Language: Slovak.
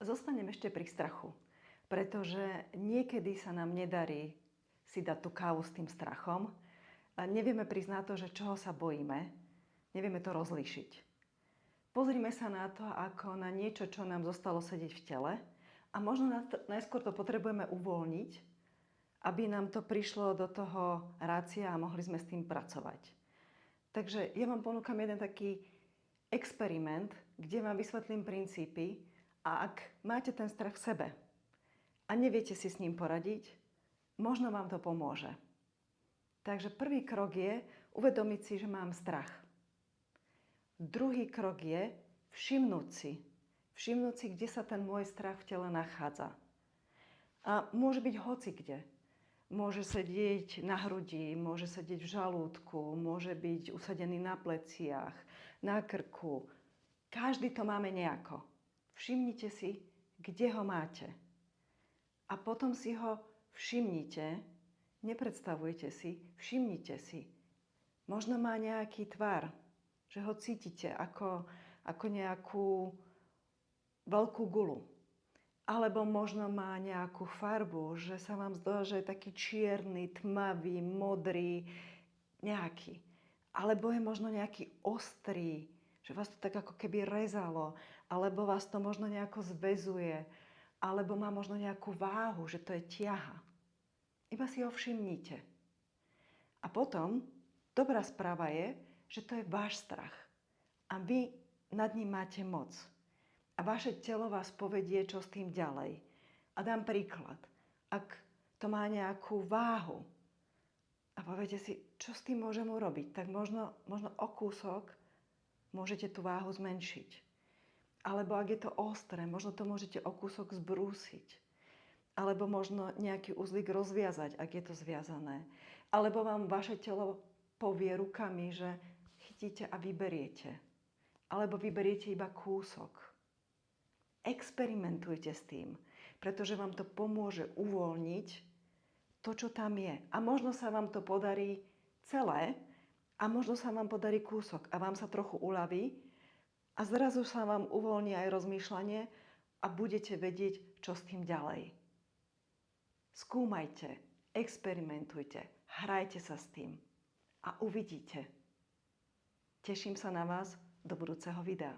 Zostanem ešte pri strachu, pretože niekedy sa nám nedarí si dať tú kávu s tým strachom a nevieme priznať to, že čoho sa bojíme, nevieme to rozlíšiť. Pozrime sa na to ako na niečo, čo nám zostalo sedieť v tele a možno najskôr to potrebujeme uvoľniť, aby nám to prišlo do toho rácia a mohli sme s tým pracovať. Takže ja vám ponúkam jeden taký experiment, kde vám vysvetlím princípy a ak máte ten strach v sebe a neviete si s ním poradiť, možno vám to pomôže. Takže prvý krok je uvedomiť si, že mám strach. Druhý krok je všimnúť si, kde sa ten môj strach v tele nachádza. A môže byť hocikde. Môže sedieť na hrudi, môže sedieť v žalúdku, môže byť usadený na pleciach, na krku. Každý to máme nejako. Všimnite si, kde ho máte. A potom si ho všimnite, nepredstavujte si, všimnite si. Možno má nejaký tvar, že ho cítite ako nejakú veľkú gulu. Alebo možno má nejakú farbu, že sa vám zdá, že je taký čierny, tmavý, modrý, nejaký. Alebo je možno nejaký ostrý, že vás to tak ako keby rezalo, alebo vás to možno nejako zväzuje, alebo má možno nejakú váhu, že to je ťaha. Iba si ho všimnite. A potom dobrá správa je, že to je váš strach. A vy nad ním máte moc. A vaše telo vás povedie, čo s tým ďalej. A dám príklad. Ak to má nejakú váhu a poviete si, čo s tým môžem urobiť, tak možno o kúsok môžete tú váhu zmenšiť. Alebo ak je to ostré, možno to môžete o kúsok zbrúsiť. Alebo možno nejaký uzlík rozviazať, ak je to zviazané. Alebo vám vaše telo povie rukami, že chytíte a vyberiete. Alebo vyberiete iba kúsok. Experimentujte s tým, pretože vám to pomôže uvoľniť to, čo tam je. A možno sa vám to podarí celé a možno sa vám podarí kúsok a vám sa trochu uľaví a zrazu sa vám uvoľní aj rozmýšľanie a budete vedieť, čo s tým ďalej. Skúmajte, experimentujte, hrajte sa s tým a uvidíte. Teším sa na vás do budúceho videa.